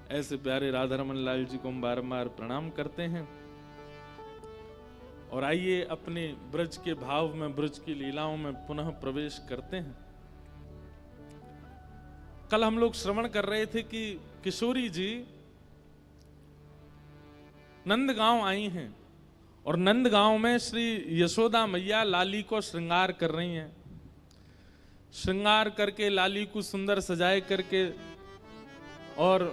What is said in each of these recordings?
ऐसे प्यारे राधा रमन लाल जी को हम बारंबार प्रणाम करते हैं। और आइए अपने ब्रज के भाव में, ब्रज की लीलाओं में पुनः प्रवेश करते हैं। कल हम लोग श्रवण कर रहे थे कि किशोरी जी नंदगांव आई हैं और नंदगांव में श्री यशोदा मैया लाली को श्रृंगार कर रही हैं। श्रृंगार करके लाली को सुंदर सजाए करके और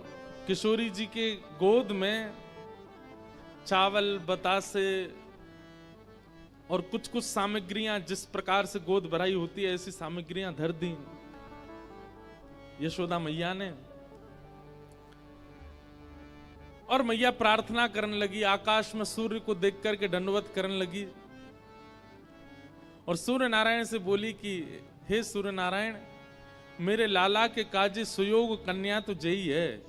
किशोरी जी के गोद में चावल, बतासे और कुछ कुछ सामग्रियां, जिस प्रकार से गोद भराई होती है ऐसी सामग्रियां धर दी यशोदा मैया ने। और मैया प्रार्थना करने लगी, आकाश में सूर्य को देख करके दंडवत करने लगी और सूर्य नारायण से बोली कि हे सूर्य नारायण, मेरे लाला के काजी सुयोग कन्या तो जई है,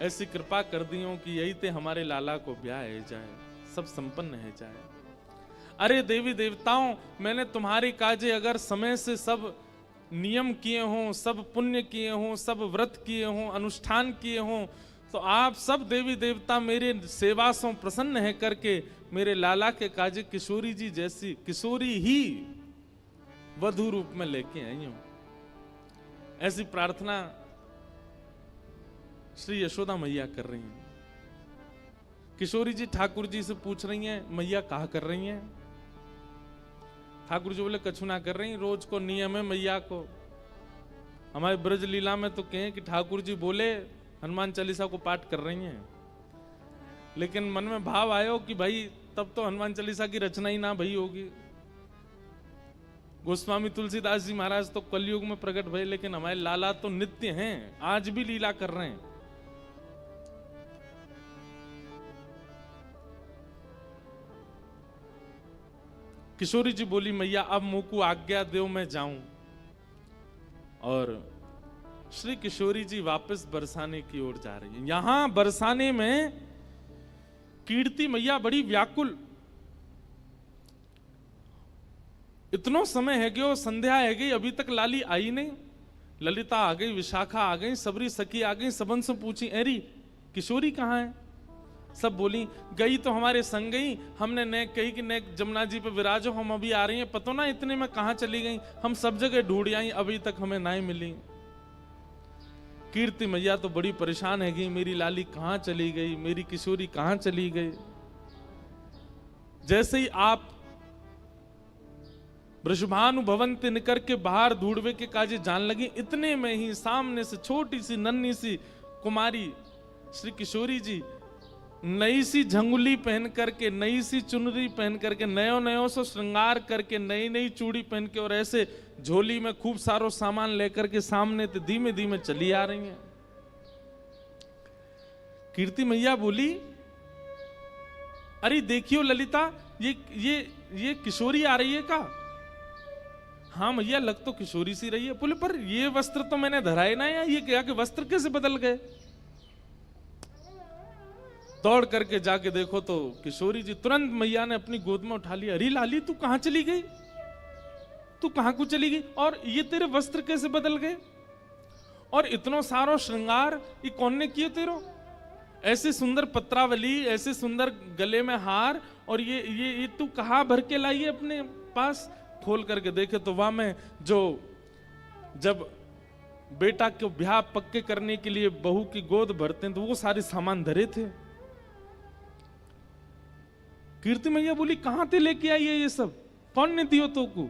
ऐसी कृपा कर दियो कि यही ते हमारे लाला को ब्याह है जाए, सब संपन्न है जाए। अरे देवी देवताओं, मैंने तुम्हारी काजे अगर समय से सब नियम किए हों, सब पुण्य किए हों, सब व्रत किए हों, अनुष्ठान किए हों, तो आप सब देवी देवता मेरे सेवा से प्रसन्न है करके मेरे लाला के काजे किशोरी जी जैसी किशोरी ही वधु रूप में लेके आई हूं। ऐसी प्रार्थना श्री यशोदा मैया कर रही हैं। किशोरी जी ठाकुर जी से पूछ रही हैं, मैया कहा कर रही हैं? ठाकुर जी बोले कछु ना कर रही, रोज को नियम है मैया को। हमारे ब्रज लीला में तो कहें कि ठाकुर जी बोले हनुमान चालीसा को पाठ कर रही हैं, लेकिन मन में भाव आयो कि भाई तब तो हनुमान चालीसा की रचना ही ना भई होगी। गोस्वामी तुलसीदास जी महाराज तो कलयुग में प्रकट भये, लेकिन हमारे लाला तो नित्य हैं, आज भी लीला कर रहे हैं। किशोरी जी बोली, मैया अब मुझको आज्ञा दो मैं जाऊं। और श्री किशोरी जी वापस बरसाने की ओर जा रही है। यहां बरसाने में कीर्ति मैया बड़ी व्याकुल, इतनो समय है गयो, संध्या है गई, अभी तक लाली आई नहीं। ललिता आ गई, विशाखा आ गई, सबरी सखी आ गई, सबन से पूछी अरे किशोरी कहाँ है? सब बोली गई तो हमारे संग गई, हमने ने कही कि ने जमुना जी पे विराजो, हम अभी आ रही हैं, पतो ना इतने में कहां चली गई, हम सब जगह ढूंढ आई, अभी तक हमें ना ही मिली। कीर्ति मैया तो बड़ी परेशान है गई, मेरी लाली कहां चली गई, मेरी किशोरी कहां चली गई। जैसे ही आप वृषभानु भवन ते निकर के बाहर ढूंढवे के काजे जान लगी, इतने में ही सामने से छोटी सी नन्ही सी कुमारी श्री किशोरी जी नई सी झंगुली पहन करके, नई सी चुनरी पहन करके, नयो नयो सो श्रृंगार करके, नई नई चूड़ी पहन के और ऐसे झोली में खूब सारो सामान लेकर के सामने तो धीमे धीमे चली आ रही हैं। कीर्ति मैया बोली, अरे देखियो ललिता, ये किशोरी आ रही है का? हाँ मैया, लग तो किशोरी सी रही है। बोले पर ये वस्त्र तो मैंने धराए ना, या ये क्या कि वस्त्र कैसे बदल गए? दौड़ करके जाके देखो तो किशोरी जी, तुरंत मैया ने अपनी गोद में उठा लिया। अरे लाली, तू कहां चली गई? तू कहां को चली गई? और ये तेरे वस्त्र कैसे बदल गए? और इतनो सारो श्रृंगार ये कौन ने किए तेरो? ऐसे सुंदर पत्रावली, ऐसे सुंदर गले में हार, और ये तू कहां भर के लाई है अपने पास? खोल करके देखे तो वहां में जो जब बेटा को ब्याह पक्के करने के लिए बहू की गोद भरते हैं तो वो सारे सामान धरे थे। कीर्ति मैया बोली, कहां ते लेके आई है ये सब? कौन ने दियो तो को?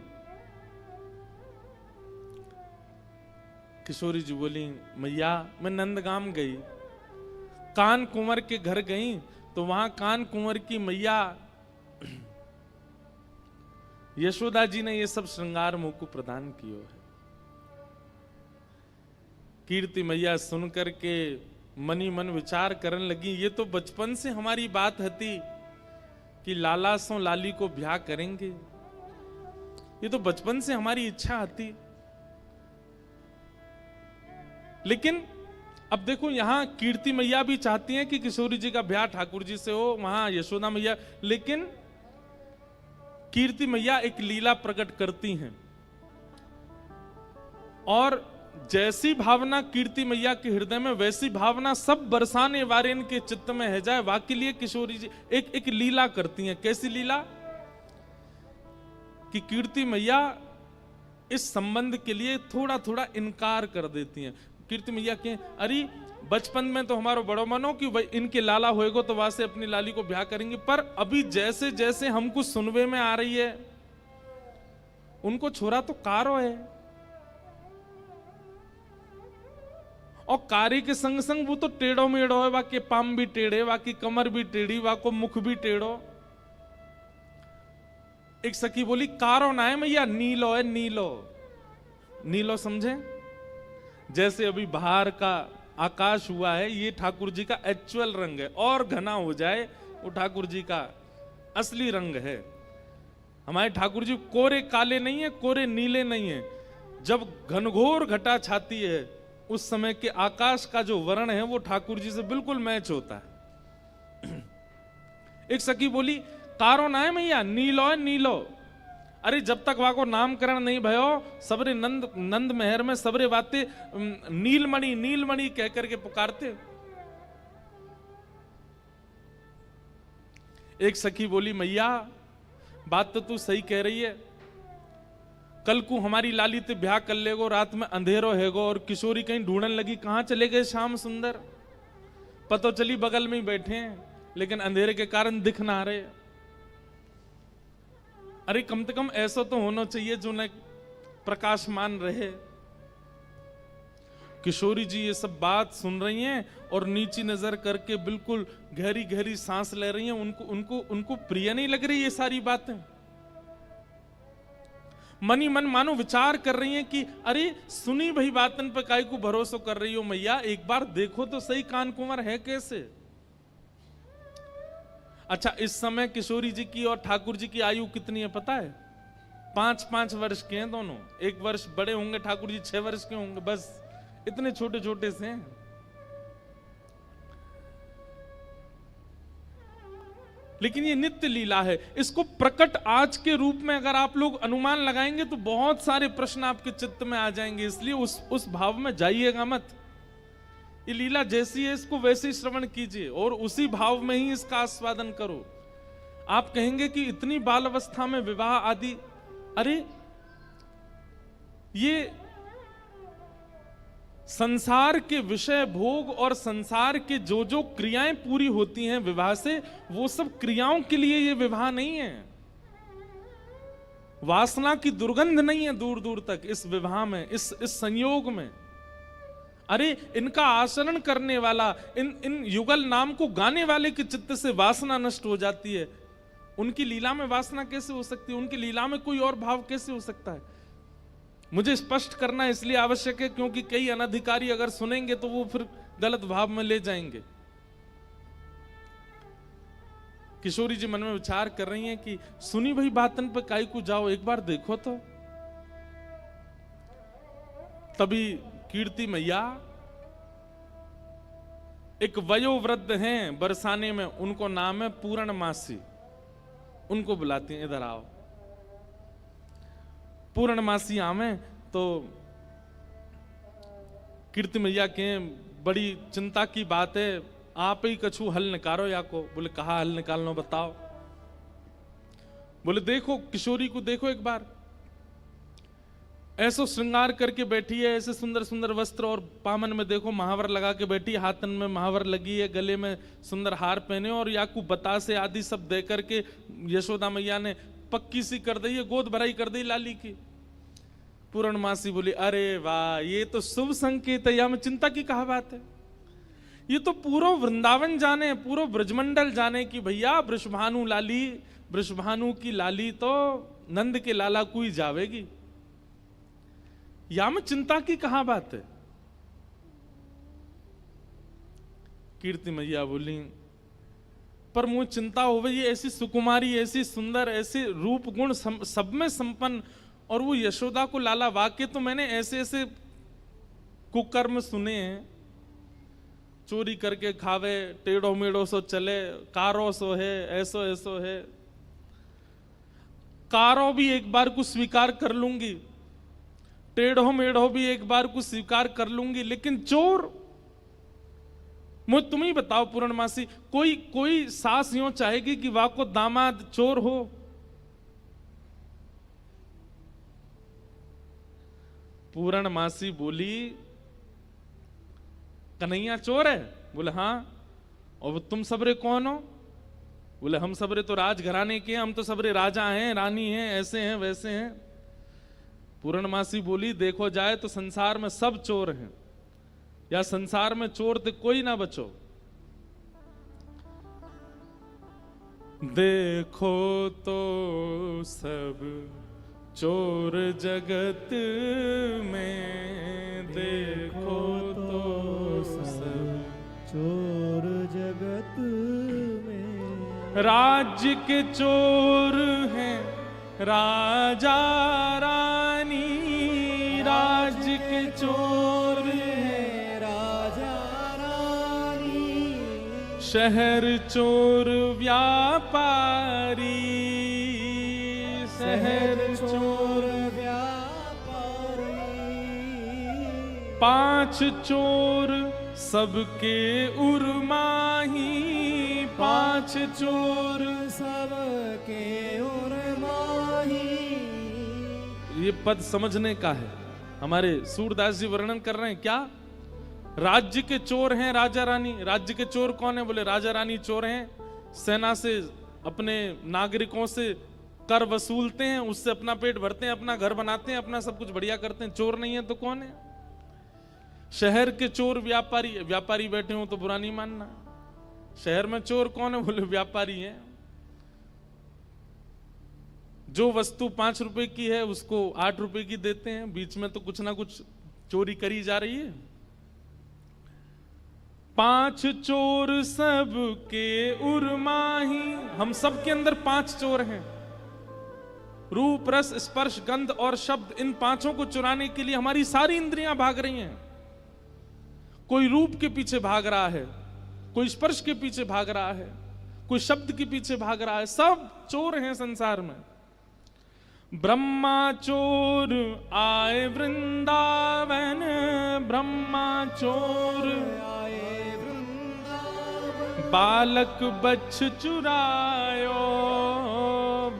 किशोरी जी बोली, मैया मैं नंदगाम गई, कान कुंवर के घर गई, तो वहां कान कुंवर की मैया यशोदा जी ने ये सब श्रृंगार मुझ को प्रदान किया है। कीर्ति मैया सुनकर के मनी मन विचार करने लगी, ये तो बचपन से हमारी बात हती कि लाला सो लाली को ब्याह करेंगे, ये तो बचपन से हमारी इच्छा हती। लेकिन अब देखो, यहां कीर्ति मैया भी चाहती हैं कि किशोरी जी का ब्याह ठाकुर जी से हो, वहां यशोदा मैया, लेकिन कीर्ति मैया एक लीला प्रकट करती हैं और जैसी भावना कीर्ति मैया के हृदय में, वैसी भावना सब बरसाने वारेन के चित्त में है जाए। वाक्य लिए किशोरी जी एक लीला करती हैं। कैसी लीला? कि कीर्ति मैया इस संबंध के लिए थोड़ा थोड़ा इनकार कर देती हैं। कीर्ति मैया के अरे बचपन में तो हमारो बड़ो मनो कि इनके लाला होएगो तो वहां से अपनी लाली को ब्याह करेंगे, पर अभी जैसे जैसे हमको सुनवे में आ रही है उनको छोरा तो कारो है, और कारी के संग संग वो तो टेढ़ो मेढ़ो है, वाके पाम भी टेढ़े, वाकी कमर भी टेढ़ी, वाको मुख भी टेढ़ो। एक सखी बोली कारो ना है मैया, नीलो है, नीलो। नीलो समझे? जैसे अभी बाहर का आकाश हुआ है, ये ठाकुर जी का एक्चुअल रंग है, और घना हो जाए वो ठाकुर जी का असली रंग है। हमारे ठाकुर जी कोरे काले नहीं है, कोरे नीले नहीं है। जब घनघोर घटा छाती है उस समय के आकाश का जो वर्ण है वो ठाकुर जी से बिल्कुल मैच होता है। एक सखी बोली कारो ना है मैया, नीलो है, नीलो। अरे जब तक वाको नामकरण नहीं भयो, सबरे नंद महर में सबरे बातें नीलमणि नीलमणि कह करके पुकारते। एक सखी बोली मैया बात तो तू सही कह रही है, कल को हमारी लाली ते ब्याह कर लेगो, रात में अंधेरो हैगो और किशोरी कहीं ढूंढने लगी कहां चले गए श्याम सुंदर, पतो चली बगल में ही बैठे हैं लेकिन अंधेरे के कारण दिख ना रहे। अरे कम से कम ऐसा तो होना चाहिए जो न प्रकाशमान रहे। किशोरी जी ये सब बात सुन रही हैं और नीची नजर करके बिल्कुल गहरी गहरी सांस ले रही हैं। उनको उनको उनको प्रिय नहीं लग रही ये सारी बातें। मनी मन मानो विचार कर रही हैं कि अरे सुनी भाई बातन पे काहे को भरोसा कर रही हो मैया, एक बार देखो तो सही कान कुंवर है कैसे। अच्छा इस समय किशोरी जी की और ठाकुर जी की आयु कितनी है पता है? 5-5 वर्ष के हैं दोनों। 1 वर्ष बड़े होंगे ठाकुर जी, 6 वर्ष के होंगे, बस इतने छोटे छोटे से हैं। लेकिन ये नित्य लीला है। इसको प्रकट आज के रूप में अगर आप लोग अनुमान लगाएंगे तो बहुत सारे प्रश्न आपके चित्त में आ जाएंगे, इसलिए उस भाव में जाइएगा मत। ये लीला जैसी है इसको वैसे ही श्रवण कीजिए और उसी भाव में ही इसका आस्वादन करो। आप कहेंगे कि इतनी बाल अवस्था में विवाह आदि, अरे ये संसार के विषय भोग और संसार के जो जो क्रियाएं पूरी होती हैं विवाह से, वो सब क्रियाओं के लिए ये विवाह नहीं है। वासना की दुर्गंध नहीं है दूर दूर तक इस विवाह में, इस संयोग में। अरे इनका आचरण करने वाला, इन युगल नाम को गाने वाले के चित्त से वासना नष्ट हो जाती है। उनकी लीला में वासना कैसे हो सकती है? उनकी लीला में कोई और भाव कैसे हो सकता है? मुझे स्पष्ट करना इसलिए आवश्यक है क्योंकि कई अनधिकारी अगर सुनेंगे तो वो फिर गलत भाव में ले जाएंगे। किशोरी जी मन में विचार कर रही हैं कि सुनी भाई बातन पे काई को जाओ, एक बार देखो तो। तभी कीर्ति मैया एक वयोवृद्ध हैं बरसाने में, उनको नाम है पूर्णमासी, उनको बुलाती हैं, इधर आओ। पूर्णमासी आवे तो कीर्ति मैया के बड़ी चिंता की बात है, आप ही कछु हल निकालो या को। बोले कहा हल निकालना बताओ। बोले देखो किशोरी को देखो एक बार, ऐसो श्रृंगार करके बैठी है, ऐसे सुंदर सुंदर वस्त्र और पामन में देखो महावर लगा के बैठी, हाथन में महावर लगी है, गले में सुंदर हार पहने और याकू बतासे आदि सब दे करके यशोदा मैया ने पक्की सी कर दी है, गोद भराई कर दी लाली की। पूर्णमासी बोली अरे वाह ये तो शुभ संकेत है, यहां में चिंता की कहा बात है। ये तो पूरा वृंदावन जाने, पूरा ब्रजमंडल जाने की भैया वृषभानु लाली, वृषभानु की लाली तो नंद के लाला को ही जावेगी, यहां में चिंता की कहा बात है। कीर्ति मैया बोली पर मुझे चिंता हो गई, ऐसी सुकुमारी, ऐसी सुंदर, ऐसे रूप गुण सब में संपन्न, और वो यशोदा को लाला, वाक्य तो मैंने ऐसे ऐसे कुकर्म सुने हैं, चोरी करके खावे, टेढ़ो मेढ़ो सो चले, कारो सो है, ऐसो ऐसो है। कारो भी एक बार को स्वीकार कर लूंगी, टेढ़ो मेढ़ो भी एक बार को स्वीकार कर लूंगी, लेकिन चोर, मुझे तुम ही बताओ पूर्णमासी, कोई सास यूं चाहेगी कि वाह को दामाद चोर हो? पूर्णमासी बोली, कन्हैया चोर है? बोले हाँ। और तुम सबरे कौन हो? बोले हम सबरे तो राजघराने के हैं, हम तो सबरे राजा हैं, रानी हैं, ऐसे हैं वैसे हैं। पूर्णमासी बोली, देखो जाए तो संसार में सब चोर हैं, या संसार में चोर तो कोई ना बचो। देखो तो सब चोर जगत में, देखो तो सब चोर जगत में। राज्य के चोर हैं राजा रानी, राज्य के चोर हैं राजा रानी। शहर चोर व्यापारी, शहर चोर व्यापारी। 5 चोर सबके उर्माही, 5 चोर सबके उर्माही। ये पद समझने का है। हमारे सूरदास जी वर्णन कर रहे हैं क्या? राज्य के चोर हैं राजा रानी। राज्य के चोर कौन है? बोले राजा रानी चोर हैं, सेना से अपने नागरिकों से कर वसूलते हैं, उससे अपना पेट भरते हैं, अपना घर बनाते हैं, अपना सब कुछ बढ़िया करते हैं। चोर नहीं है तो कौन है? शहर के चोर व्यापारी। व्यापारी बैठे हो तो बुरा नहीं मानना। शहर में चोर कौन है? बोले व्यापारी हैं। जो वस्तु 5 रुपए की है उसको 8 रुपए की देते हैं, बीच में तो कुछ ना कुछ चोरी करी जा रही है। 5 चोर सबके उर्माही। हम सब के अंदर 5 चोर हैं। रूप रस स्पर्श गंध और शब्द, इन 5 को चुराने के लिए हमारी सारी इंद्रियां भाग रही हैं। कोई रूप के पीछे भाग रहा है, कोई स्पर्श के पीछे भाग रहा है, कोई शब्द के पीछे भाग रहा है। सब चोर हैं संसार में। ब्रह्मा चोर आए वृंदावन, ब्रह्मा चोर आए वृंदावन। बालक बच्छ चुरायो,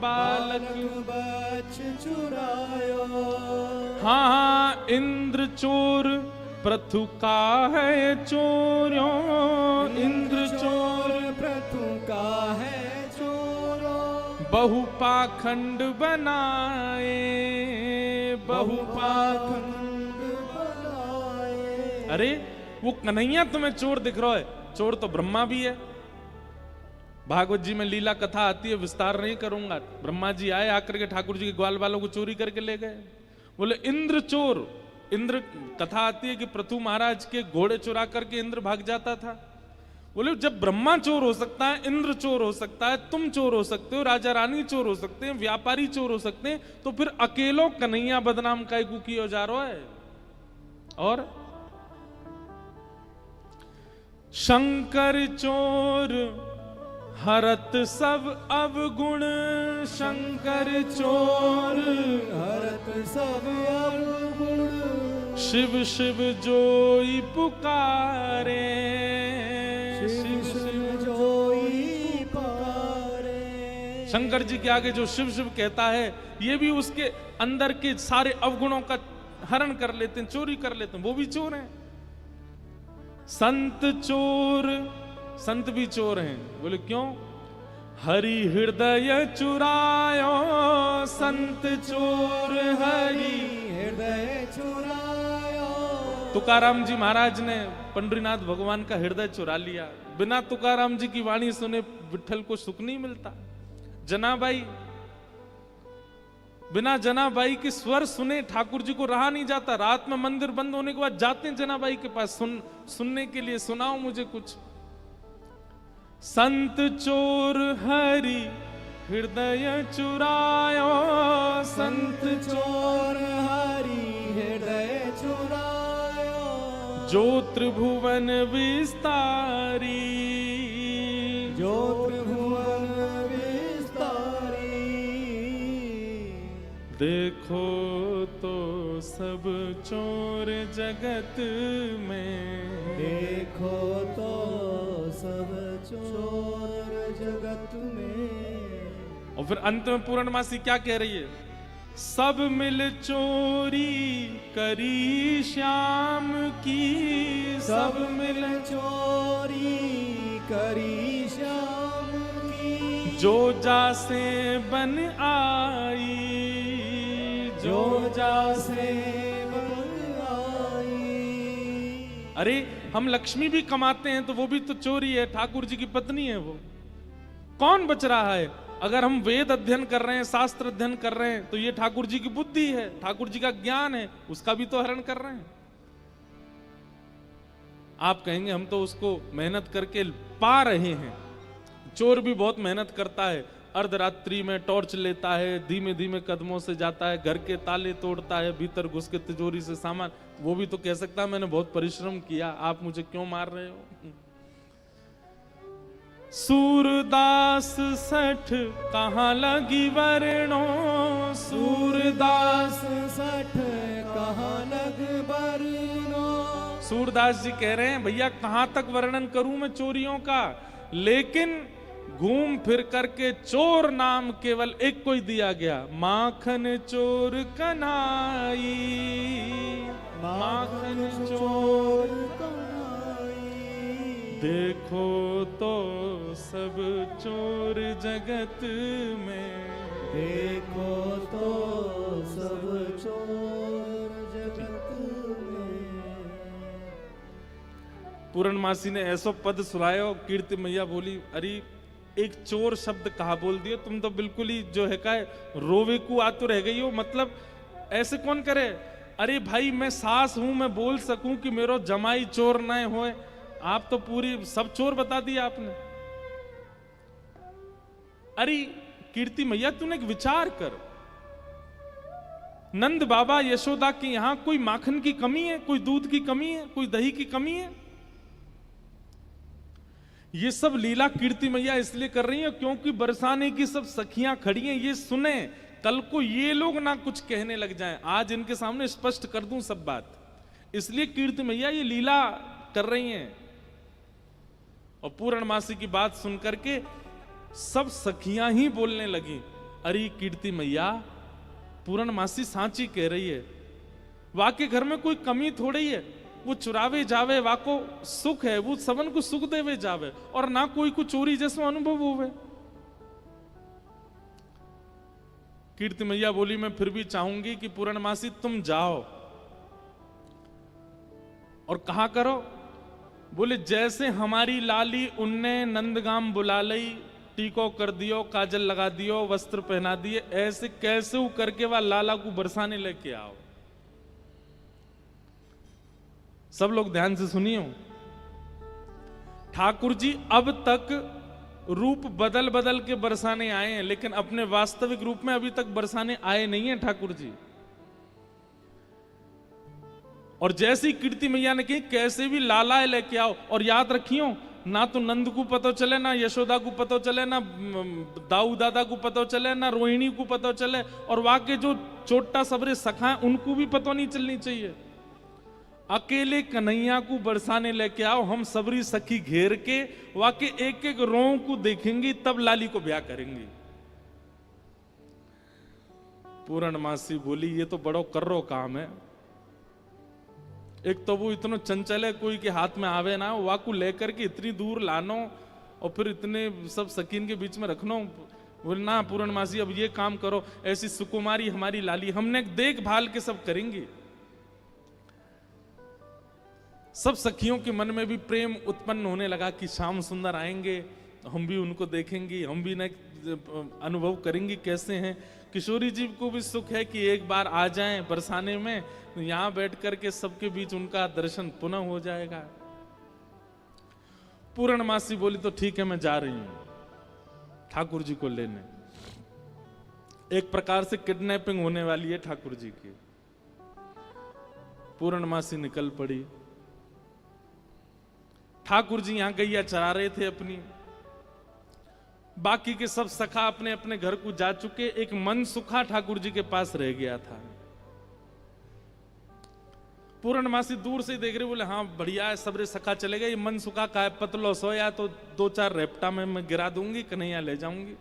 बालक बच्छ चुरायो। हाँ हाँ, इंद्र चोर प्रथु का है चोरों, इंद्र चोर प्रथु का है चोरों। बहुपाखंड बनाए, बहुपाखंड बनाए। अरे वो कन्हैया तुम्हें चोर दिख रहा है, चोर तो ब्रह्मा भी है। भागवत जी में लीला कथा आती है, विस्तार नहीं करूंगा। ब्रह्मा जी आए, आकर के ठाकुर जी के ग्वाल वालों को चोरी करके ले गए। बोले इंद्र चोर। इंद्र कथा आती है कि पृथु महाराज के घोड़े चुरा करके इंद्र भाग जाता था। बोले जब ब्रह्मा चोर हो सकता है, इंद्र चोर हो सकता है, तुम चोर हो सकते हो, राजा रानी चोर हो सकते हैं, व्यापारी चोर हो सकते हैं, तो फिर अकेलो कन्हैया बदनाम काय को किया जा रहा है। और शंकर चोर हरत सब अवगुण, शंकर चोर हरत सब अवगुण। शिव शिव जोई पुकारे, शिव शिव जोई पुकारे। शंकर जी के आगे जो शिव शिव कहता है, ये भी उसके अंदर के सारे अवगुणों का हरण कर लेते हैं, चोरी कर लेते हैं, वो भी चोर हैं। संत चोर, संत भी चोर हैं। बोले क्यों? हरि हृदय चुरायो, संत चोर हरि हृदय चुरायो। तुकाराम जी महाराज ने पंडरीनाथ भगवान का हृदय चुरा लिया। बिना तुकाराम जी की वाणी सुने विठल को सुख नहीं मिलता। जनाबाई, बिना जनाबाई के स्वर सुने ठाकुर जी को रहा नहीं जाता। रात में मंदिर बंद होने के बाद जाते हैं जनाबाई के पास सुनने के लिए, सुनाओ मुझे कुछ। संत चोर हरि हृदय चुरायो, संत चोर हरि हृदय चुरायो। जो त्रिभुवन विस्तारी, जो त्रिभुवन विस्तारी। देखो तो सब चोर जगत में, देखो तो सब चोर जगत में। और फिर अंत में पूर्णमासी क्या कह रही है? सब मिल चोरी करी श्याम की, सब मिल चोरी करी श्याम की। जो जासे बन आई, जो जासे बन आई। अरे हम लक्ष्मी भी कमाते हैं तो वो भी तो चोरी है, ठाकुर जी की पत्नी है वो। कौन बच रहा है? अगर हम वेद अध्ययन कर रहे हैं, शास्त्र अध्ययन कर रहे हैं, तो ये ठाकुर जी की बुद्धि है, ठाकुर जी का ज्ञान है, उसका भी तो हरण कर रहे हैं। आप कहेंगे हम तो उसको मेहनत करके पा रहे हैं। चोर भी बहुत मेहनत करता है, अर्धरात्रि में टॉर्च लेता है, धीमे धीमे कदमों से जाता है, घर के ताले तोड़ता है, भीतर घुस के तिजोरी से सामान, वो भी तो कह सकता है मैंने बहुत परिश्रम किया, आप मुझे क्यों मार रहे हो? सूरदास सठ कहाँ लगी वर्णो, सूरदास सठ कहाँ लग वर्णो। सूरदास जी कह रहे हैं भैया कहां तक वर्णन करूं मैं चोरियों का, लेकिन घूम फिर करके चोर नाम केवल एक को ही दिया गया, माखन चोर कन्हाई, माखन चोर कन्हाई। देखो तो सब चोर जगत में, देखो तो सब चोर जगत में। पूर्णमासी ने ऐसो पद सुनायो, कीर्ति मैया बोली अरे एक चोर शब्द कहा बोल दिए, तुम तो बिल्कुल ही जो है का रोवे को आतुर रह गई हो। मतलब ऐसे कौन करे? अरे भाई मैं सास हूं, मैं बोल सकूं कि मेरो जमाई चोर न होए, आप तो पूरी सब चोर बता दिया आपने। अरे कीर्ति मैया तूने एक विचार कर, नंद बाबा यशोदा के यहां कोई माखन की कमी है, कोई दूध की कमी है, कोई दही की कमी है? ये सब लीला कीर्ति मैया इसलिए कर रही है क्योंकि बरसाने की सब सखियां खड़ी हैं, ये सुने, कल को ये लोग ना कुछ कहने लग जाएं। आज इनके सामने स्पष्ट कर दूं सब बात, इसलिए कीर्ति मैया ये लीला कर रही हैं। और पूर्णमासी की बात सुन करके सब सखियां ही बोलने लगी, अरे कीर्ति मैया पूर्णमासी सांची कह रही है, वाके घर में कोई कमी थोड़ी है, वो चुरावे जावे वाको सुख है, वो सबन को सुख देवे जावे, और ना कोई को चोरी जैसा अनुभव होवे। कीर्ति मैया बोली मैं फिर भी चाहूंगी कि पूर्णमासी तुम जाओ और कहा करो, बोले जैसे हमारी लाली उनने नंदगाम बुला लई, टीको कर दियो, काजल लगा दियो, वस्त्र पहना दिए, ऐसे कैसे करके वह लाला को बरसाने लेके आओ। सब लोग ध्यान से सुनियो, ठाकुर जी अब तक रूप बदल बदल के बरसाने आए हैं, लेकिन अपने वास्तविक रूप में अभी तक बरसाने आए नहीं हैं ठाकुर जी। और जैसी कीर्ति मैया ने कही कैसे भी लाला लेके आओ, और याद रखियो ना तो नंद को पता चले, ना यशोदा को पता चले, ना दाऊ दादा को पता चले, ना रोहिणी को पता चले, और वाके जो छोटा सबरे सखा है उनको भी पता नहीं चलनी चाहिए। अकेले कन्हैया को बरसाने लेके आओ, हम सबरी सखी घेर के वाके एक एक रों को देखेंगी, तब लाली को ब्याह करेंगी। पूर्णमासी बोली ये तो बड़ो कर्रो काम है, एक तो वो इतना चंचल है, कोई के हाथ में आवे ना, वाकू लेकर के इतनी दूर लानो और फिर इतने सब सकीन के बीच में रखनो। बोले ना पूर्णमासी अब ये काम करो, ऐसी सुकुमारी हमारी लाली, हमने देखभाल के सब करेंगी। सब सखियों के मन में भी प्रेम उत्पन्न होने लगा कि श्याम सुंदर आएंगे, हम भी उनको देखेंगे, हम भी न अनुभव करेंगे कैसे हैं। किशोरी जी को भी सुख है कि एक बार आ जाएं बरसाने में, यहां बैठ करके सबके बीच उनका दर्शन पुनः हो जाएगा। पूर्णमासी बोली तो ठीक है मैं जा रही हूं ठाकुर जी को लेने। एक प्रकार से किडनैपिंग होने वाली है ठाकुर जी की। पूर्णमासी निकल पड़ी। ठाकुर जी यहां गैया चरा रहे थे अपनी, बाकी के सब सखा अपने अपने घर को जा चुके, एक मन सुखा ठाकुर जी के पास रह गया था। पूर्णमासी दूर से ही देख रहे, बोले हाँ बढ़िया है, सबरे सखा चले गए, ये मन सुखा का है, पतलो सोया तो 2-4 रेपटा में मैं गिरा दूंगी, कन्हैया ले जाऊंगी।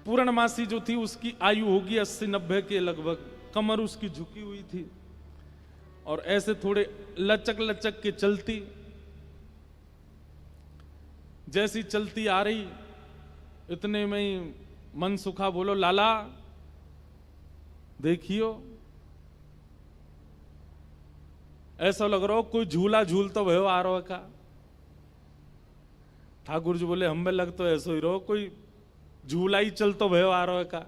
पूर्णमासी जो थी उसकी आयु होगी 80-90 के लगभग, कमर उसकी झुकी हुई थी और ऐसे थोड़े लचक लचक के चलती। जैसी चलती आ रही इतने में ही मन सुखा बोलो, लाला देखियो ऐसा लग रहा हो कोई झूला झूल तो भयो आ रहा का। ठाकुर जी बोले हम में लग तो ऐसा ही रहो कोई झूला ही चल तो भयो आ रहा का।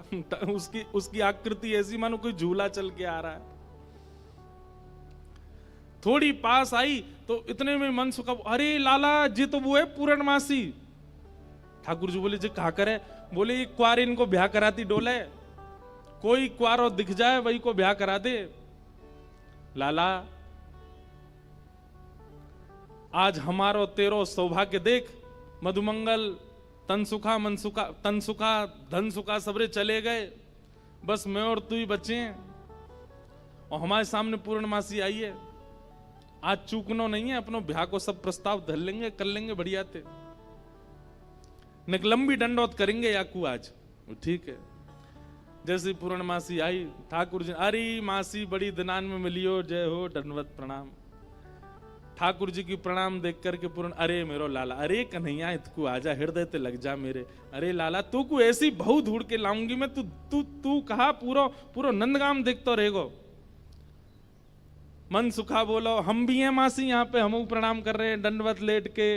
उसकी आकृति ऐसी मानो कोई झूला चल के आ रहा है। थोड़ी पास आई तो इतने में मन सुखा, अरे लाला जी तो वो है पूर्णमासी। ठाकुर जी बोले जी कहा करे, बोले ये क्वार इनको ब्याह कराती डोले, कोई क्वारो दिख जाए वही को ब्याह करा दे। लाला आज हमारो तेरो सौभाग्य देख, मधुमंगल तनसुखा मनसुखा तनसुखा धन सुखा सबरे चले गए, बस मैं और तू ही बचे हैं और हमारे सामने पूर्णमासी आई है। आज चूकनो नहीं है, अपनो ब्याह को सब प्रस्ताव धर लेंगे, कर लेंगे बढ़िया थे, लंबी दंडौत करेंगे याकू आज। ठीक है। जैसे पूर्णमासी आई, ठाकुर जी अरे मासी बड़ी दिनान में मिलियो, जय हो दंडवत प्रणाम। ठाकुर जी की प्रणाम देख करके पूर्ण, अरे मेरो लाला, अरे कन्हैया इतकू आजा, हृदय ते लग जा मेरे, अरे लाला तू को ऐसी बहु ढूंढ के लाऊंगी मैं, तू तू तू कहा पूरा पूरा नंदगाम देखतो रहेगो। मन सुखा बोलो हम भी हैं मासी, यहाँ पे हम प्रणाम कर रहे हैं दंडवत लेट के।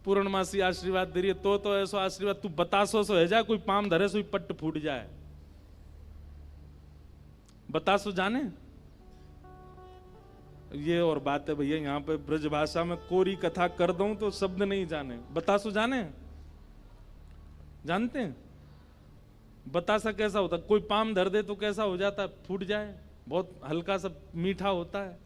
पूर्णमासी आशीर्वाद दे रही है, तो ऐसा आशीर्वाद तू बतासो सो है जा, कोई पाम धरे सो पट्ट फूट जाए। बतासो जाने ये और बात है भैया, यहाँ पे ब्रज भाषा में कोरी कथा कर दूं तो शब्द नहीं जाने। बतासो जाने, जानते हैं बतासा कैसा होता, कोई पाम धर दे तो कैसा हो जाता है, फूट जाए, बहुत हल्का सा मीठा होता है।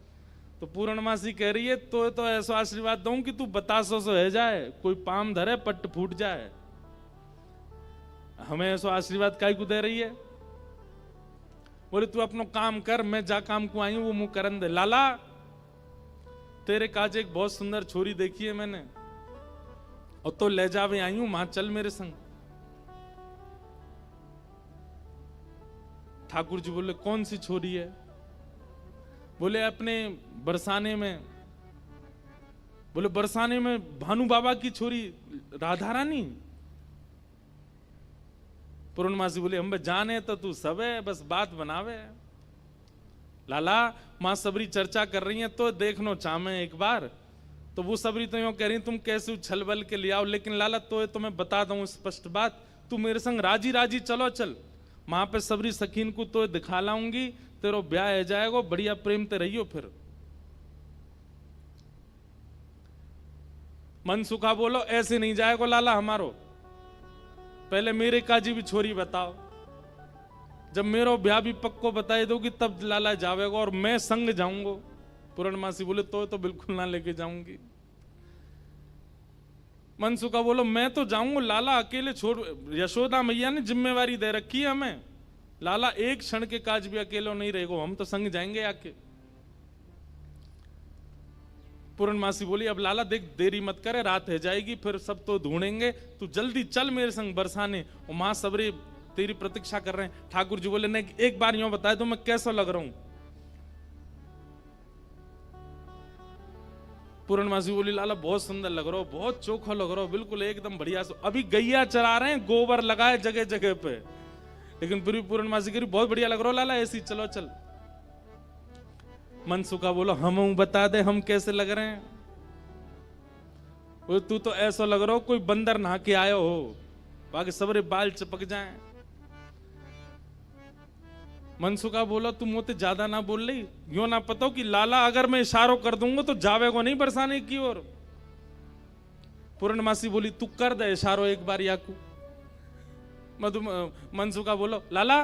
तो पूर्णमासी कह रही है तो ऐसा आशीर्वाद दूं कि तू बतासो सो है जाए, कोई पाम धरे पट्ट फूट जाए। हमें ऐसा आशीर्वाद काहे को दे रही है? बोले तू अपनो काम कर, मैं जा काम को आई हूं वो मुंह करन दे। लाला तेरे काज एक बहुत सुंदर छोरी देखी है मैंने, और तो ले जावे आई हूं, मां चल मेरे संग। ठाकुर जी बोले कौन सी छोरी है? बोले अपने बरसाने में। बोले बरसाने में भानु बाबा की छोरी राधा रानी? पूर्णमासी बोले हम जाने तो तू सब है, बस बात बनावे। लाला मां सबरी चर्चा कर रही है तो देखनो चाहे एक बार। तो वो सबरी तो यूं कह रही तुम कैसे छल बल के ले आओ, लेकिन लाला तो मैं बता दूं स्पष्ट बात, तू मेरे संग राजी राजी चलो चल, वहां पे सबरी सखीन को तो दिखा लाऊंगी, तेरो ब्याह है जाएगा, बढ़िया प्रेम ते रहियो। फिर मन सुखा बोलो ऐसे नहीं जाएगा लाला हमारो, पहले मेरे काजी भी छोरी बताओ, जब मेरो ब्याह भी पक्को बताए दोगी तब लाला जावेगा और मैं संग जाऊंगा। पूर्णमासी बोले तो बिल्कुल ना लेके जाऊंगी। मन सुखा बोलो मैं तो जाऊंगा लाला, अकेले छोड़, यशोदा मैया ने जिम्मेवारी दे रखी है हमें, लाला एक क्षण के काज भी अकेले नहीं रहेगो, हम तो संग जाएंगे आके। पूर्णमासी बोली अब लाला देख देरी मत करे, रात है जाएगी, फिर सब तो ढूंढेंगे, तू जल्दी चल मेरे संग बरसाने, और मां सबरे तेरी प्रतीक्षा कर रहे हैं। ठाकुर जी बोले नहीं एक बार यूं बताए तो मैं कैसा लग रहा हूं? पूर्णमासी बोली लाला बहुत सुंदर लग रहा हो, बहुत चोखा लग रहा हो, बिल्कुल एकदम बढ़िया। अभी गैया चरा रहे हैं, गोबर लगाए जगह जगह पे, लेकिन फिर भी पूर्णमासी कह बहुत बढ़िया लग रहा हो लाला, ऐसी चलो चल। मन सुखा बोलो हम बता दे हम कैसे लग रहे हैं? तू तो ऐसा लग रहा हो कोई बंदर नहा के आयो हो, बाकी सबरे बाल चिपक जाएं। मनसुखा बोला तू मोते ज्यादा ना बोल रही, यो ना पता कि लाला अगर मैं इशारों कर दूंगा तो जावेगो नहीं बरसाने की ओर। पूर्णमासी बोली तू कर दे इशारों एक बार याकू। मनसुखा बोलो लाला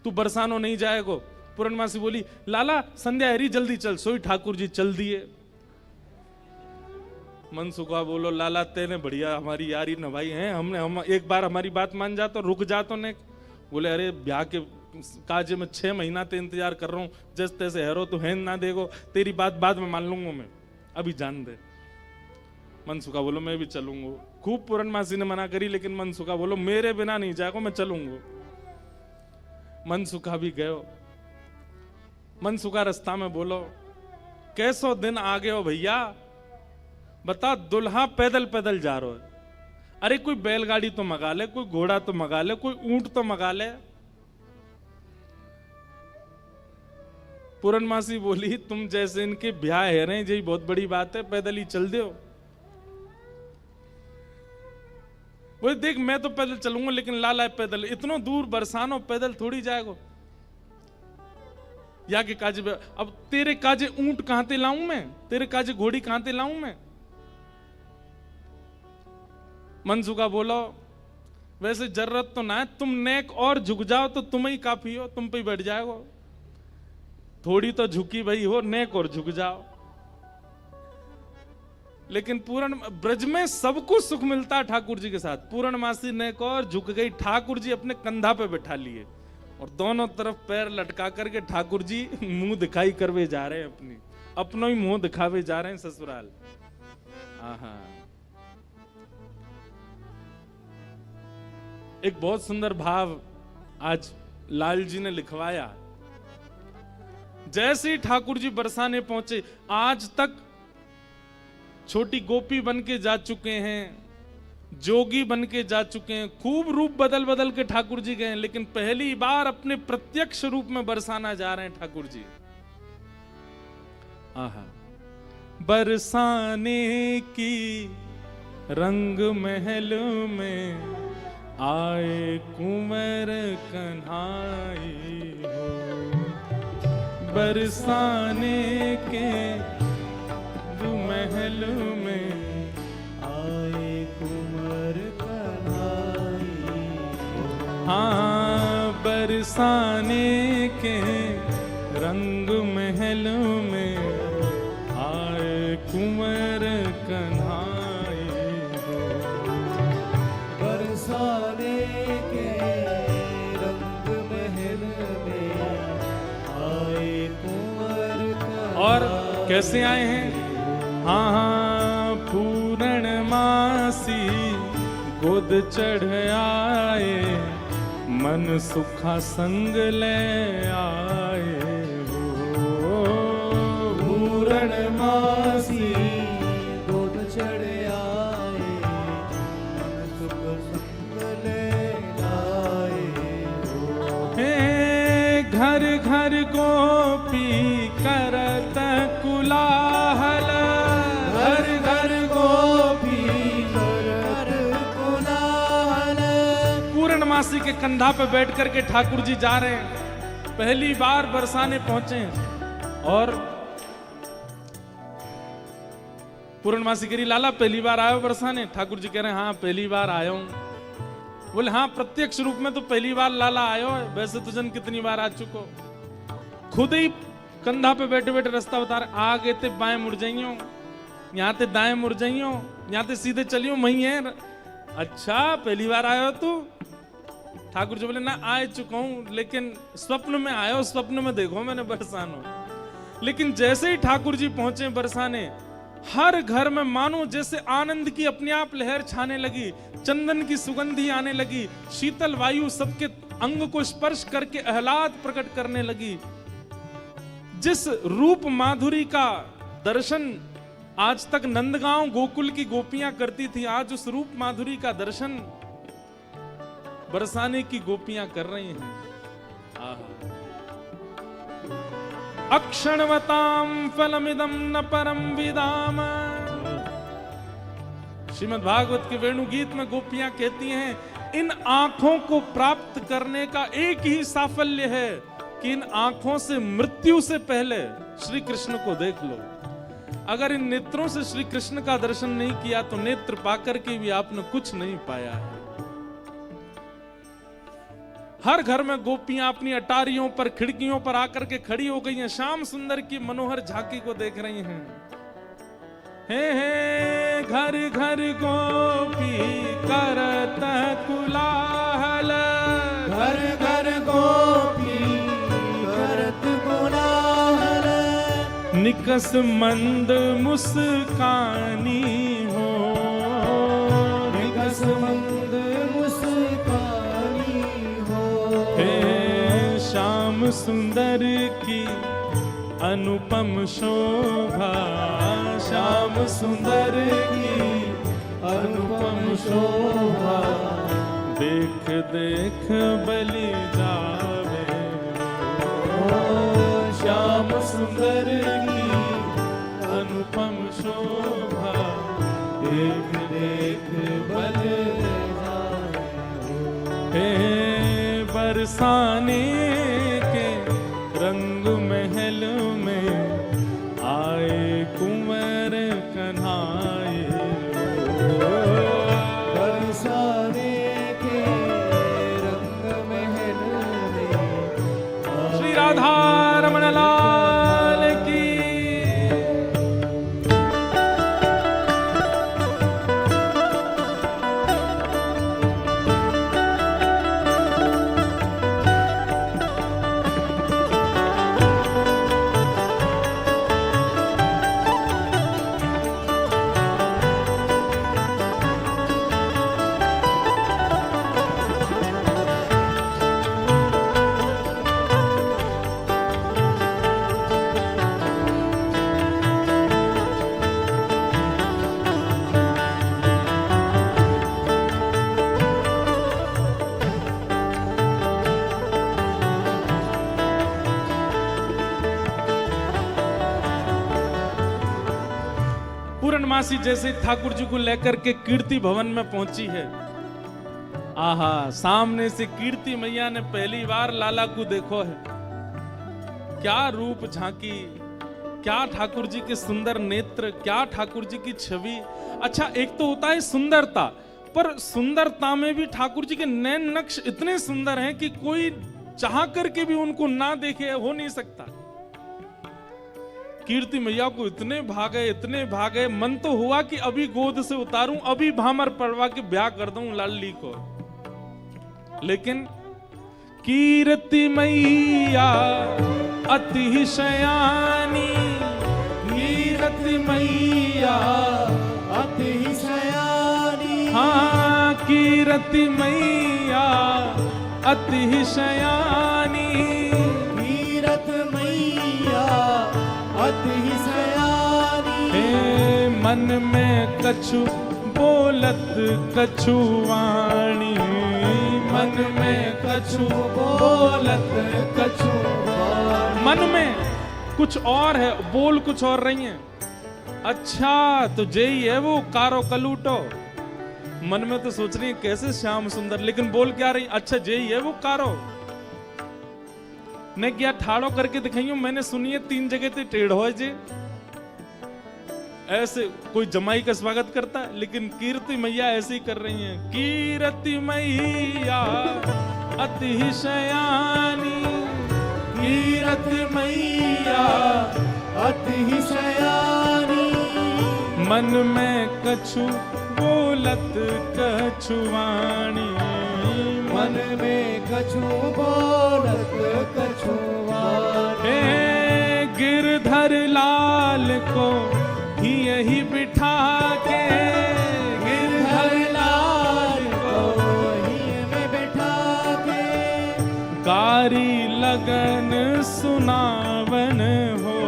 तू बरसानो नहीं जाएगो। पूर्णमासी बोली लाला संध्या हरी जल्दी चल, सोई ठाकुर जी चल दिए। मनसुखा बोलो लाला तेने बढ़िया हमारी यारी नभाई है, हम एक बार हमारी बात मान जा तो रुक जा तो ने। बोले अरे ब्याह के काजे में 6 महीना ते इंतजार कर रहा हूँ, जैसे तैसे हैरो तो है ना, देखो तेरी बात बाद में मान लूंगा मैं, अभी जान दे। मनसुखा बोलो मैं भी चलूंगा। खूब पूरन मासी ने मना करी, लेकिन मनसुखा बोलो मेरे बिना नहीं जाएगा, मैं चलूंगा। मनसुखा भी गयो। मनसुखा रास्ता में बोलो कैसो दिन आ गए हो भैया, बता दुल्हा पैदल पैदल जा रहा है, अरे कोई बैलगाड़ी तो मंगा ले, कोई घोड़ा तो मंगा ले, कोई ऊंट तो मंगा ले। पूरनमासी बोली तुम जैसे इनके ब्याह है रहे यही बहुत बड़ी बात है, पैदल ही चल दो। बोले देख मैं तो पैदल चलूंगा, लेकिन लाला पैदल इतना दूर बरसानो पैदल थोड़ी जाएगा। या के काजे अब तेरे काजे ऊंट कहां ते लाऊं मैं, तेरे काजे घोड़ी कहां ते लाऊं मैं। मनसुखा बोलो वैसे जरूरत तो ना है, तुम नेक और झुक जाओ तो तुम ही काफी हो, तुम पे ही बैठ जाओ। थोड़ी तो झुकी भाई हो, नेक और झुक जाओ। लेकिन पूर्ण ब्रज में सबको सुख मिलता है ठाकुर जी के साथ। पूर्णमासी नेक और झुक गई, ठाकुर जी अपने कंधा पे बैठा लिए और दोनों तरफ पैर लटका करके ठाकुर जी मुंह दिखाई करवे जा रहे हैं, अपना ही मुंह दिखावे जा रहे हैं ससुराल। आहा, एक बहुत सुंदर भाव आज लाल जी ने लिखवाया। जैसे ही ठाकुर जी बरसाने पहुंचे, आज तक छोटी गोपी बन के जा चुके हैं, जोगी बन के जा चुके हैं, खूब रूप बदल बदल के ठाकुर जी गए, लेकिन पहली बार अपने प्रत्यक्ष रूप में बरसाना जा रहे हैं ठाकुर जी। आहा, बरसाने की रंग महल में आए कुंवर कन्हाई हो, बरसाने के महल में आए कुंवर कन्हाई हो। हाँ, बरसाने के रंग महल में आए कुंवर कन्हाई हो, बरसाने के रंग महल में आए कुंवर कन्हाई। और कैसे आए हैं? हाँ, पूर्णमासी गोद चढ़ आए, मन सुखा संग ले आए हो। पूर्णमासी गोद चढ़ आए, मन सुख संग ले आए हो। हे घर घर गोपी करत कुलाहल, घर घर गोपी करत कुलाहल। पूर्णमासी के कंधा पे बैठ करके ठाकुर जी जा रहे हैं, पहली बार बरसाने पहुंचे। और पूर्णमासी कह रही लाला पहली बार आयो बरसाने? ठाकुर जी कह रहे हैं हाँ पहली बार आया हूं। बोले हाँ प्रत्यक्ष रूप में तो पहली बार लाला आयो है, वैसे तो जन कितनी बार आ चुको। खुद ही कंधा पे बैठे बैठे रास्ता बता रहे, आगे ते बाएं मुड़ जाइयो, यहाँ ते दाएं मुड़ जाइयो, यहाँ ते सीधे चलियो, वही है। अच्छा पहली बार आयो तू? ठाकुर जी बोले ना आ चुका हूं, लेकिन स्वप्न में आयो, स्वप्न में देखो मैंने बरसानो। लेकिन जैसे ही ठाकुर जी पहुंचे बरसाने, हर घर में मानो जैसे आनंद की अपने आप लहर छाने लगी, चंदन की सुगंधी आने लगी, शीतल वायु सबके अंग को स्पर्श करके आह्लाद प्रकट करने लगी। जिस रूप माधुरी का दर्शन आज तक नंदगांव गोकुल की गोपियां करती थी, आज उस रूप माधुरी का दर्शन बरसाने की गोपियां कर रही हैं। अक्षणवताम फलमिदं न परम विदाम। श्रीमद् भागवत के वेणु गीत में गोपियां कहती हैं, इन आंखों को प्राप्त करने का एक ही साफल्य है कि इन आंखों से मृत्यु से पहले श्री कृष्ण को देख लो। अगर इन नेत्रों से श्री कृष्ण का दर्शन नहीं किया तो नेत्र पाकर के भी आपने कुछ नहीं पाया है। हर घर में गोपियां अपनी अटारियों पर, खिड़कियों पर आकर के खड़ी हो गई हैं, श्याम सुंदर की मनोहर झांकी को देख रही हैं। हे घर घर गोपी करत कुलाहल, घर घर गोपी करत कोलाहल, निकस मंद मुस्कानी हो, निकस मंद मुस्कानी हो, हे श्याम सुंदर की अनुपम शोभा, श्याम सुंदर की अनुपम शोभा, देख देख बलि जावे, ओ श्याम सुंदर की अनुपम शोभा, देख देख बल जाए, हे बरसाने के रंग महल में आए कुंवर कन्हाई, बरसाने के रंग महल में श्री राधा रमण लाल की। पूर्णमासी जैसे ठाकुर जी को लेकर के कीर्ति भवन में पहुंची है, आहा सामने से कीर्ति मैया ने पहली बार लाला को देखो है, क्या रूप झांकी, क्या ठाकुर जी के सुंदर नेत्र, क्या ठाकुर जी की छवि। अच्छा एक तो होता है सुंदरता, पर सुंदरता में भी ठाकुर जी के नैन नक्श इतने सुंदर हैं कि कोई चाह करके भी उनको ना देखे हो नहीं सकता। कीर्ति मैया को इतने भागे, मन तो हुआ कि अभी गोद से उतारूं, अभी भामर पड़वा के ब्याह कर दूं लाली को, लेकिन कीर्ति मैया अति शयानी, कीर्ति मैया अति शयानी, हाँ कीर्ति मैया अति शयानी, कीरत मैया अति शयानी, हे मन में कछु बोलत कछु वाणी, मन में कछु बोलत कछु वाणी, मन में कुछ और है, बोल कुछ और रही है। अच्छा तो जय है वो कारो कलूटो, मन में तो सोच रही है कैसे श्याम सुंदर, लेकिन बोल क्या रही, अच्छा जय है वो कारो ने क्या ठाड़ो करके दिखाइयो, मैंने सुनी है 3 जगह ते टेढ़ो है जे, ऐसे कोई जमाई का स्वागत करता है, लेकिन कीर्ति मैया ऐसे ही कर रही हैं, कीर्ति मैया अति शयानी, कीरत मैया अति शयानी, मन में कछु बोलत कछु वाणी, मन में कछु बोलत कछु वाणी, हे गिरधर लाल को ही यही बिठा के, गिरधर लाल को ही में बिठा के, कारी लगन सुनावन हो,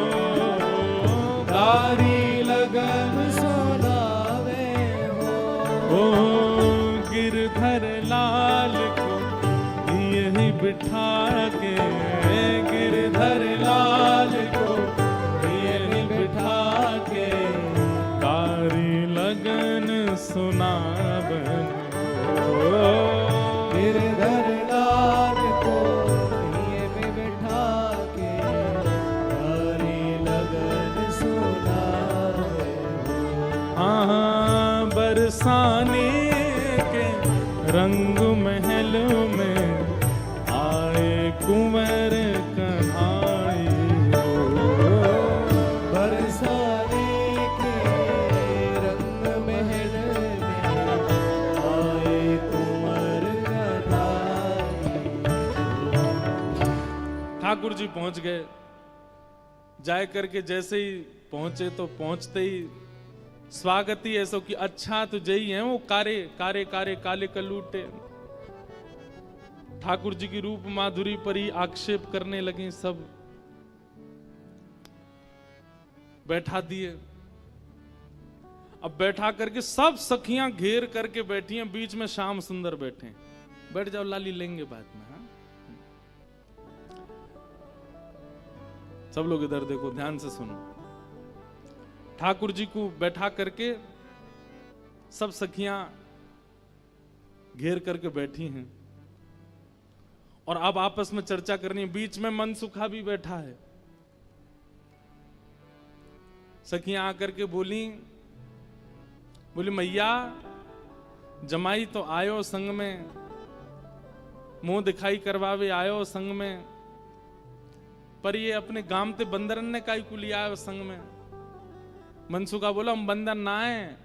कारी लगन सुनावे हो, गिरधर लाल को यही बिठा के, गिरधर लाल को यही बिठा के, कारी लगन सुनावन हो, गिरधर लाल को ये में बिठा के, कारी लगन सुनावे हो, हाँ बरसाने के रंग महल में आए कुंवर कन्हाई हो, बरसाने के जी पहुंच गए। जाए करके जैसे ही पहुंचे तो पहुंचते ही स्वागत ही ऐसा कि अच्छा तो जई है वो कारे कारे कारे काले कलूटे। ठाकुर जी की रूप माधुरी पर ही आक्षेप करने लगे। सब बैठा दिए। अब बैठा करके सब सखियां घेर करके बैठी हैं, बीच में श्याम सुंदर बैठे हैं। बैठ जाओ लाली, लेंगे बाद में। हाँ, सब लोग इधर देखो, ध्यान से सुनो। ठाकुर जी को बैठा करके सब सखियां घेर करके बैठी हैं और अब आपस में चर्चा करनी है। बीच में मनसुखा भी बैठा है। सखियां आकर के बोली मैया जमाई तो आयो संग में, मुंह दिखाई करवावे आयो संग में, पर ये अपने गामते बंदरन ने काई को लिया है संग में। मनसुखा बोला हम बंदर ना है,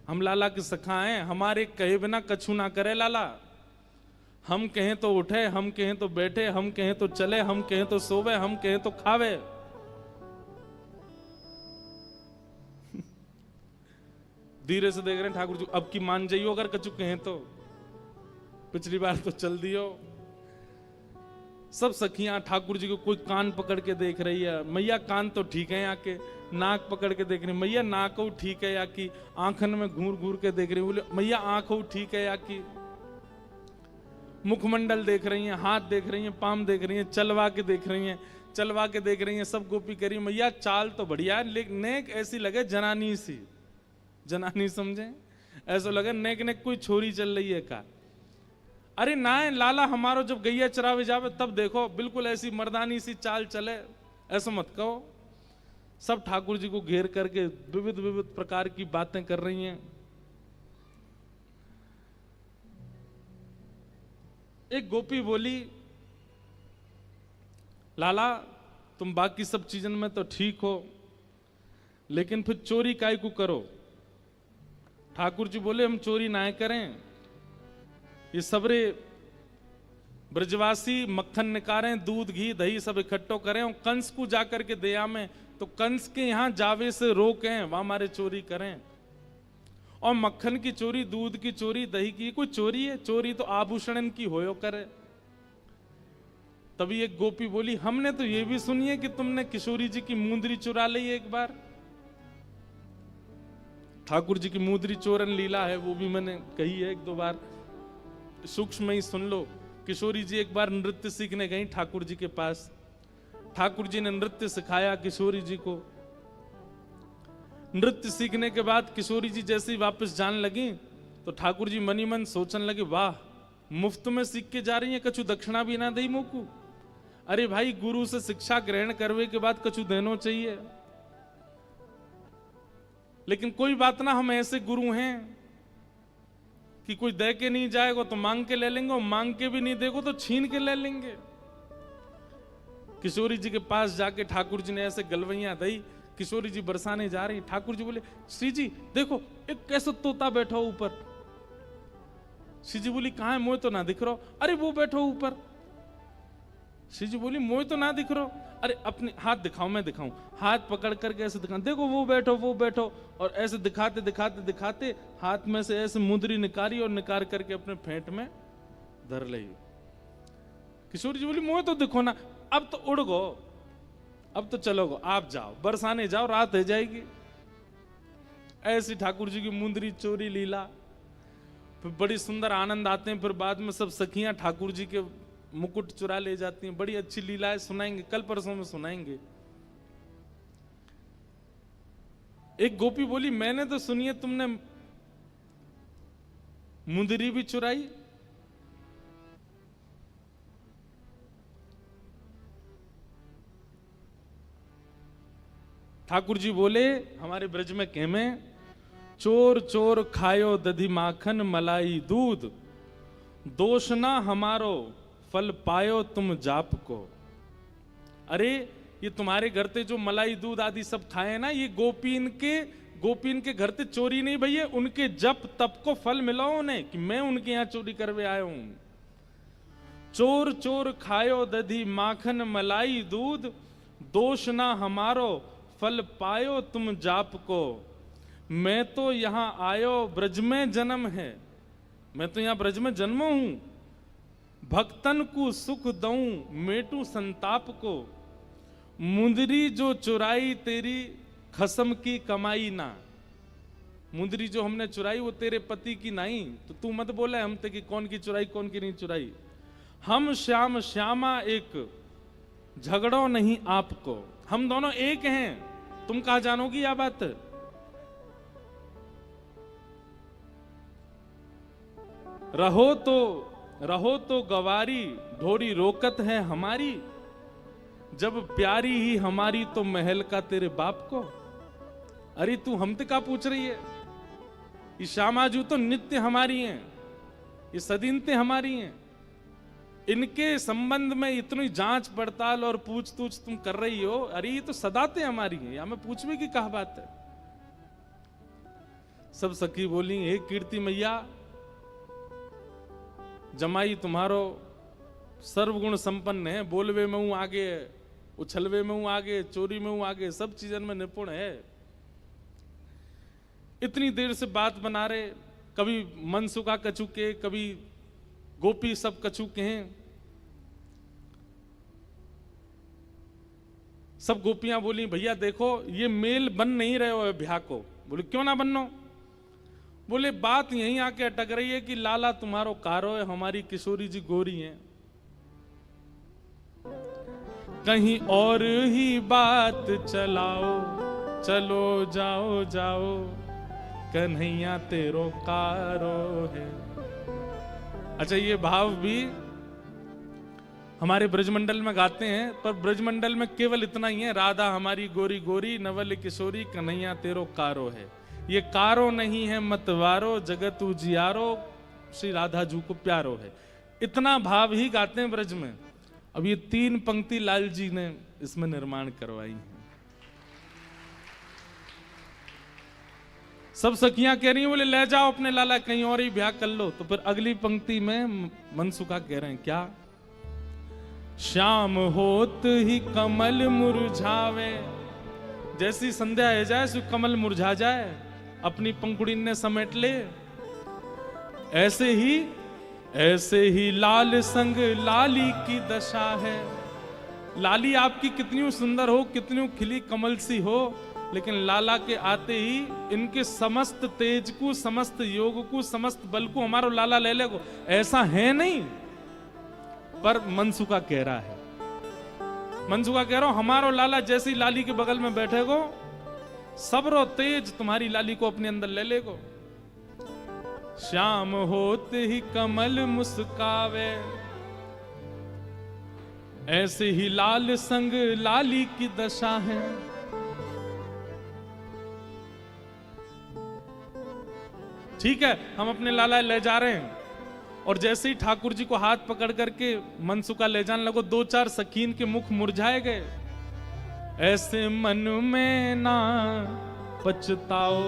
हम लाला के सखा हैं, हमारे कहे बिना कछु ना करे लाला। हम कहें तो उठे, हम कहें तो बैठे, हम कहें तो चले, हम कहें तो सोवे, हम कहें तो खावे। धीरे से देख रहे हैं ठाकुर जी, अब की मान जाइयो अगर कछु कहें तो, पिछली बार तो चल दियो। सब सखियां ठाकुर जी को कोई कान पकड़ के देख रही है। मैया कान तो ठीक है, आके नाक पकड़ के देख रही, मैया नाक ठीक है या कि आंखन में घूर घूर के देख रही, बोले मैया आंख ठीक है या कि मुखमंडल देख रही हैं, हाथ देख रही हैं, पाम देख रही हैं, चलवा के देख रही हैं, चलवा के देख रही हैं। सब गोपी करी मैया चाल तो बढ़िया है, लेकिन नेक ऐसी लगे जनानी सी, जनानी समझे, ऐसा लगे नेक नेक कोई छोरी चल रही है का। अरे ना है लाला, हमारो जब गैया चरावे जावे तब देखो बिल्कुल ऐसी मर्दानी सी चाल चले, ऐसा मत कहो। सब ठाकुर जी को घेर करके विविध विविध प्रकार की बातें कर रही हैं। एक गोपी बोली लाला तुम बाकी सब चीजन में तो ठीक हो, लेकिन फिर चोरी काय को करो। ठाकुर जी बोले हम चोरी ना करें, ये सबरे ब्रजवासी मक्खन निकारें, दूध घी दही सब इकट्ठो करें और कंस को जाकर के दया में, तो कंस के यहां जावे से रोकें, वहां हमारे चोरी करें। और मक्खन की चोरी, दूध की चोरी, दही की कोई चोरी है? चोरी तो आभूषण की होयो करे। तभी एक गोपी बोली हमने तो ये भी सुनी है कि तुमने किशोरी जी की मुंदरी चुरा ली एक बार। ठाकुर जी की मुंदरी चोरन लीला है, वो भी मैंने कही है एक दो बार, सूक्ष्म ही सुन लो। किशोरी जी एक बार नृत्य सीखने गई ठाकुर जी के पास। ठाकुर जी ने नृत्य सिखाया किशोरी जी को। नृत्य सीखने के बाद किशोरी जी जैसे ही वापस जाने लगी तो ठाकुर जी मनी मन सोचने लगे वाह, मुफ्त में सीख के जा रही है, कछु दक्षिणा भी ना दई मोकू। अरे भाई, गुरु से शिक्षा ग्रहण करने के बाद कछु देनो चाहिए। लेकिन कोई बात ना, हम ऐसे गुरु हैं कि कोई दे के नहीं जाएगा तो मांग के ले लेंगे, और मांग के भी नहीं देगो तो छीन के ले लेंगे। किशोरी जी के पास जाके ठाकुर जी ने ऐसे गलवैया दई, किशोरी जी बरसाने जा रही। ठाकुर जी बोले श्री जी देखो एक कैसा तोता बैठा ऊपर। श्री जी बोली कहां है, मोह तो ना दिख रहा। अरे वो बैठो ऊपर। श्री जी बोली मोह तो ना दिख रहा। अरे अपने हाथ दिखाओ, मैं दिखाऊं। हाथ पकड़ करके ऐसे दिखा, देखो वो बैठो वो बैठो, और ऐसे दिखाते दिखाते दिखाते हाथ में से ऐसे मुंदरी निकाली और निकाल करके अपने फेंट में धर ली। किशोरी जी बोली मोह तो दिखो ना, अब तो उड़ गो, अब तो चलो गो, आप जाओ बरसाने जाओ, रात हो जाएगी। ऐसी ठाकुर जी की मुंदरी चोरी लीला। फिर बड़ी सुंदर आनंद आते हैं। फिर बाद में सब सखियां ठाकुर जी के मुकुट चुरा ले जाती हैं। बड़ी अच्छी लीलाएं सुनाएंगे, कल परसों में सुनाएंगे। एक गोपी बोली मैंने तो सुनी है तुमने मुंदरी भी चुराई। ठाकुर जी बोले हमारे ब्रज में कहमे, चोर चोर खायो दधी माखन मलाई दूध, दोष ना हमारो फल पायो तुम जाप को। अरे ये तुम्हारे घर ते जो मलाई दूध आदि सब खाए ना, ये गोपीन के घर ते चोरी नहीं भैया, उनके जप तप को फल मिला उन्हें कि मैं उनके यहां चोरी करवे आया हूं। चोर चोर खायो दधी माखन मलाई दूध, दोष ना हमारो फल पायो तुम जाप को। मैं तो यहाँ आयो ब्रज में जन्म है, मैं तो यहाँ ब्रज में जन्मो हूं, भक्तन को सुख दऊं मेटू संताप को। मुंदरी जो चुराई तेरी खसम की कमाई ना, मुंदरी जो हमने चुराई वो तेरे पति की नहीं, तो तू मत बोले हम ते कि कौन की चुराई कौन की नहीं चुराई। हम श्याम श्यामा एक झगड़ो नहीं आपको, हम दोनों एक हैं, तुम कहा जानोगी यह बात। रहो तो गवारी ढोरी रोकत है हमारी, जब प्यारी ही हमारी तो महल का तेरे बाप को। अरे तू हमसे का पूछ रही है, ये श्यामाजू तो नित्य हमारी हैं, ये सदीनते हमारी हैं, इनके संबंध में इतनी जांच पड़ताल और पूछ तूछ तुम कर रही हो। अरे ये तो सदाते हमारी हैं, या मैं पूछने की कहा बात है। सब सखी बोली हे कीर्ति मैया, जमाई तुम्हारो सर्वगुण संपन्न है, बोलवे में हूं आगे, उछलवे में हूं आगे, चोरी में हूं आगे, सब चीजन में निपुण है। इतनी देर से बात बना रहे, कभी मनसुखा कछु के, कभी गोपी सब कछु के हैं। सब गोपियां बोली भैया देखो ये मेल बन नहीं रहे हो ब्याह को। बोले क्यों ना बननो। बोले बात यहीं आके अटक रही है कि लाला तुम्हारो कारो है, हमारी किशोरी जी गोरी हैं, कहीं और ही बात चलाओ, चलो जाओ जाओ कन्हैया तेरो कारो है। अच्छा ये भाव भी हमारे ब्रजमंडल में गाते हैं, पर ब्रजमंडल में केवल इतना ही है, राधा हमारी गोरी गोरी नवल किशोरी कन्हैया तेरो कारो है। ये कारो नहीं है मतवारो, जगत उजियारो श्री राधा जू को प्यारो है। इतना भाव ही गाते हैं ब्रज में। अब ये 3 पंक्ति लाल जी ने इसमें निर्माण करवाई है। सब सखियां कह रही हैं बोले ले जाओ अपने लाला कहीं और ही ब्याह कर लो। तो फिर अगली पंक्ति में मनसुखा कह रहे हैं क्या, श्याम होत ही कमल मुरझावे, जैसी संध्या है जाए सो कमल मुरझा जाए, अपनी पंखुड़ी ने समेट ले, ऐसे ही लाल संग लाली की दशा है। लाली आपकी कितनी सुंदर हो, कितनी खिली कमल सी हो, लेकिन लाला के आते ही इनके समस्त तेज को, समस्त योग को, समस्त बल को हमारा लाला ले लेगो, ऐसा है नहीं। पर मनसुखा कह रहा है, मनसुखा कह रहा हूं हमारो लाला जैसी लाली के बगल में बैठेगो, सबरो तेज तुम्हारी लाली को अपने अंदर ले लेगो। श्याम होते ही कमल मुस्कावे, ऐसे ही लाल संग लाली की दशा है। ठीक है हम अपने लाला ले जा रहे हैं, और जैसे ही ठाकुर जी को हाथ पकड़ करके मनसुखा ले जाने लगो, 2-4 सखीन के मुख मुरझाए गए। ऐसे मन में ना पछताओ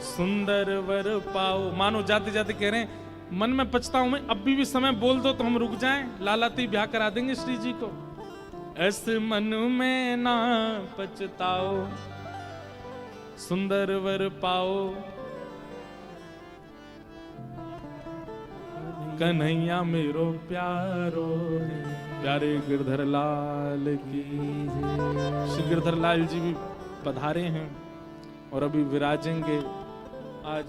सुंदर वर पाओ, मानो जाते जाते कह रहे हैं मन में पछताओ मैं, अभी भी समय बोल दो तो हम रुक जाएं, लाला तो ब्याह करा देंगे श्री जी को। ऐसे मन में ना पछताओ सुंदर वर पाओ, कन्हैया मेरो प्यारो है। प्यारे गिरधर लाल की श्री गिरधर लाल जी भी पधारे हैं और अभी विराजेंगे। आज